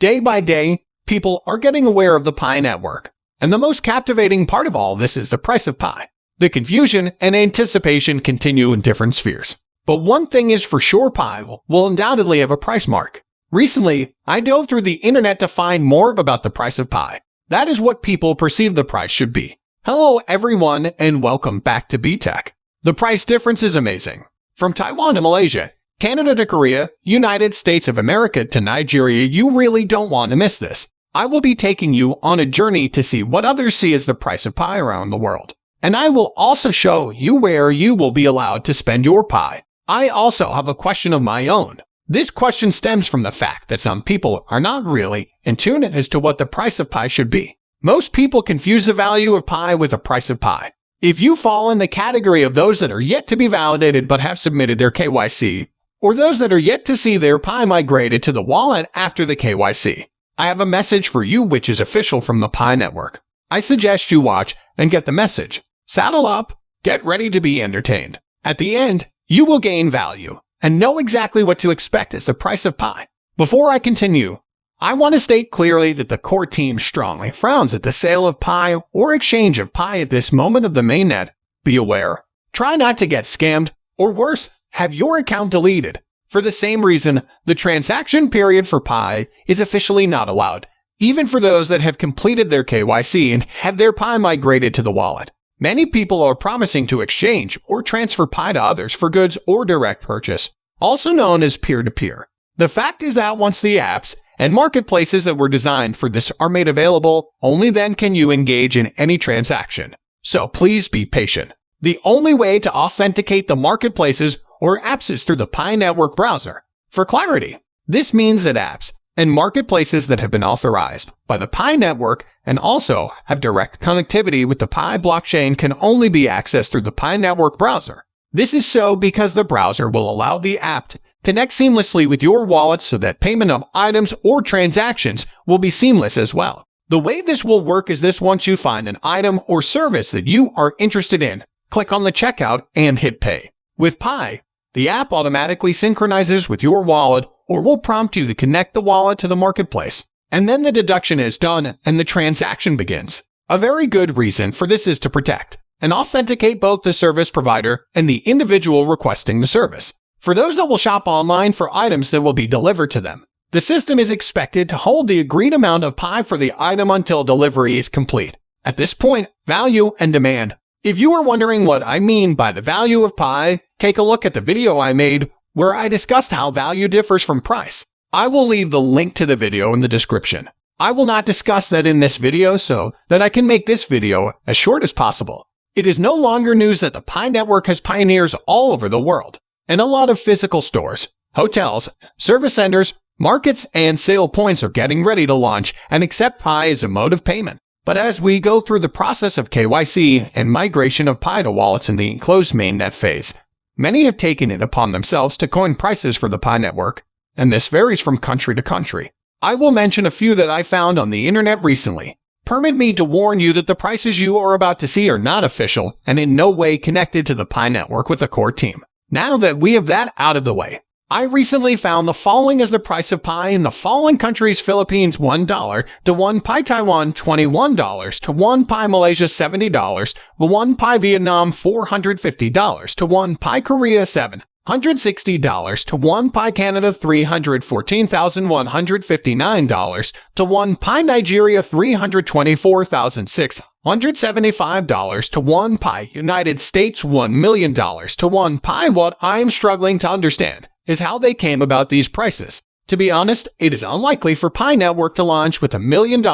Day by day, people are getting aware of the Pi network. And the most captivating part of all this is the price of Pi. The confusion and anticipation continue in different spheres. But one thing is for sure, Pi will undoubtedly have a price mark. Recently, I dove through the internet to find more about the price of Pi. That is what people perceive the price should be. Hello everyone and welcome back to BTech. The price difference is amazing. From Taiwan to Malaysia, Canada to Korea, United States of America to Nigeria, you really don't want to miss this. I will be taking you on a journey to see what others see as the price of Pi around the world. And I will also show you where you will be allowed to spend your Pi. I also have a question of my own. This question stems from the fact that some people are not really in tune as to what the price of Pi should be. Most people confuse the value of Pi with the price of Pi. If you fall in the category of those that are yet to be validated but have submitted their KYC, or those that are yet to see their Pi migrated to the wallet after the KYC, I have a message for you which is official from the Pi network. I suggest you watch and get the message. Saddle up, get ready to be entertained. At the end, you will gain value and know exactly what to expect as the price of Pi. Before I continue, I want to state clearly that the core team strongly frowns at the sale of Pi or exchange of Pi at this moment of the mainnet. Be aware. Try not to get scammed, or worse, have your account deleted. For the same reason, the transaction period for Pi is officially not allowed, even for those that have completed their KYC and have their Pi migrated to the wallet. Many people are promising to exchange or transfer Pi to others for goods or direct purchase, also known as peer-to-peer. The fact is that once the apps and marketplaces that were designed for this are made available, only then can you engage in any transaction. So please be patient. The only way to authenticate the marketplaces or apps is through the Pi network browser. For clarity, this means that apps and marketplaces that have been authorized by the Pi network and also have direct connectivity with the Pi blockchain can only be accessed through the Pi network browser. This is so because the browser will allow the app to connect seamlessly with your wallet so that payment of items or transactions will be seamless as well. The way this will work is this: once you find an item or service that you are interested in, click on the checkout and hit pay. With Pi, the app automatically synchronizes with your wallet or will prompt you to connect the wallet to the marketplace. And then the deduction is done and the transaction begins. A very good reason for this is to protect and authenticate both the service provider and the individual requesting the service. For those that will shop online for items that will be delivered to them, the system is expected to hold the agreed amount of Pi for the item until delivery is complete. At this point, value and demand. If you are wondering what I mean by the value of Pi, take a look at the video I made where I discussed how value differs from price. I will leave the link to the video in the description. I will not discuss that in this video so that I can make this video as short as possible. It is no longer news that the Pi network has pioneers all over the world, and a lot of physical stores, hotels, service centers, markets, and sale points are getting ready to launch and accept Pi as a mode of payment. But as we go through the process of KYC and migration of Pi to wallets in the enclosed mainnet phase, many have taken it upon themselves to coin prices for the Pi network, and this varies from country to country. I will mention a few that I found on the internet recently. Permit me to warn you that the prices you are about to see are not official and in no way connected to the Pi network with the core team. Now that we have that out of the way, I recently found the following as the price of Pi in the following countries: Philippines $1 to 1 Pi, Taiwan $21 to 1 Pi, Malaysia $70 to 1 Pi, Vietnam $450 to 1 Pi, Korea $760 to 1 Pi, Canada $314,159 to 1 Pi, Nigeria $324,675 to 1 Pi, United States $1 million to 1 Pi. What I am struggling to understand is how they came about these prices. To be honest, it is unlikely for Pi network to launch with $1 million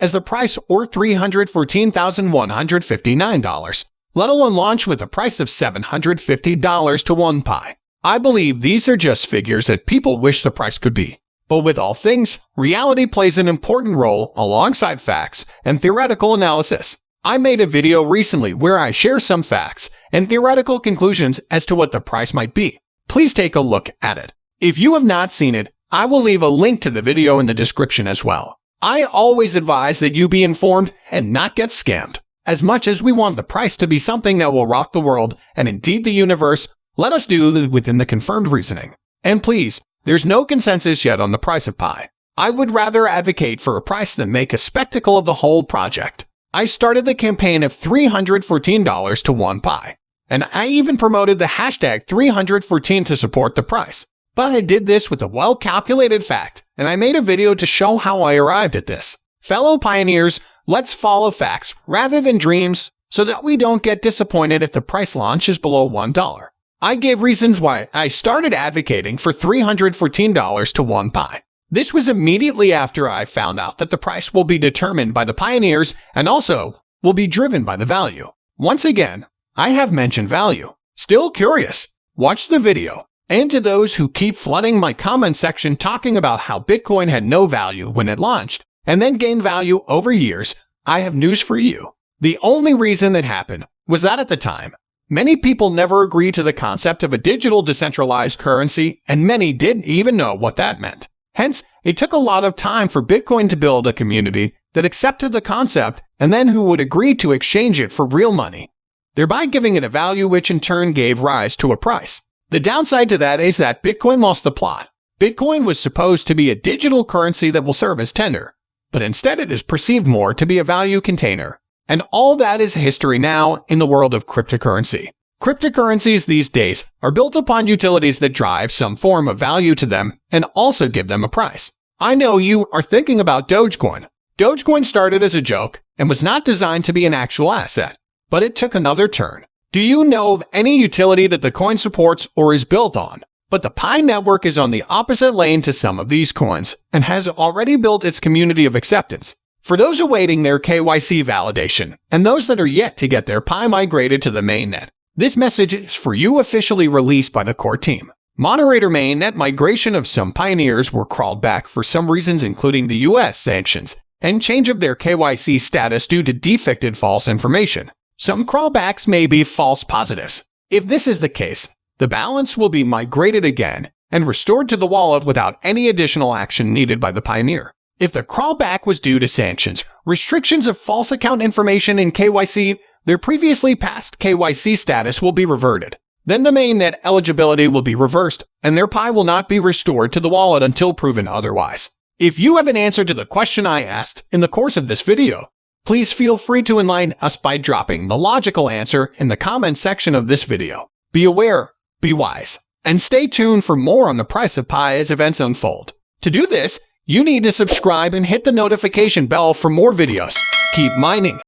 as the price or $314,159, let alone launch with a price of $750 to 1 Pi. I believe these are just figures that people wish the price could be. But with all things, reality plays an important role alongside facts and theoretical analysis. I made a video recently where I share some facts and theoretical conclusions as to what the price might be. Please take a look at it. If you have not seen it, I will leave a link to the video in the description as well. I always advise that you be informed and not get scammed. As much as we want the price to be something that will rock the world and indeed the universe, let us do it within the confirmed reasoning. And please, there's no consensus yet on the price of Pi. I would rather advocate for a price than make a spectacle of the whole project. I started the campaign of $314 to 1 Pi, and I even promoted the hashtag 314 to support the price. But I did this with a well-calculated fact, and I made a video to show how I arrived at this. Fellow pioneers, let's follow facts rather than dreams so that we don't get disappointed if the price launch is below $1. I gave reasons why I started advocating for $314 to 1 Pi. This was immediately after I found out that the price will be determined by the pioneers and also will be driven by the value. Once again, I have mentioned value. Still curious? Watch the video. And to those who keep flooding my comment section talking about how Bitcoin had no value when it launched and then gained value over years, I have news for you. The only reason that happened was that at the time, many people never agreed to the concept of a digital decentralized currency, and many didn't even know what that meant. Hence, it took a lot of time for Bitcoin to build a community that accepted the concept and then who would agree to exchange it for real money, thereby giving it a value which in turn gave rise to a price. The downside to that is that Bitcoin lost the plot. Bitcoin was supposed to be a digital currency that will serve as tender, but instead it is perceived more to be a value container. And all that is history now in the world of cryptocurrency. Cryptocurrencies these days are built upon utilities that drive some form of value to them and also give them a price. I know you are thinking about Dogecoin. Dogecoin started as a joke and was not designed to be an actual asset, but it took another turn. Do you know of any utility that the coin supports or is built on? But the Pi network is on the opposite lane to some of these coins and has already built its community of acceptance. For those awaiting their KYC validation and those that are yet to get their Pi migrated to the mainnet, this message is for you officially released by the core team. Moderator mainnet migration of some pioneers were crawled back for some reasons including the US sanctions and change of their KYC status due to defected false information. Some crawlbacks may be false positives. If this is the case, the balance will be migrated again and restored to the wallet without any additional action needed by the pioneer. If the crawlback was due to sanctions, restrictions of false account information in KYC, their previously past KYC status will be reverted. Then the mainnet eligibility will be reversed, and their Pi will not be restored to the wallet until proven otherwise. If you have an answer to the question I asked in the course of this video, please feel free to enlighten us by dropping the logical answer in the comment section of this video. Be aware, be wise, and stay tuned for more on the price of Pi as events unfold. To do this, you need to subscribe and hit the notification bell for more videos. Keep mining.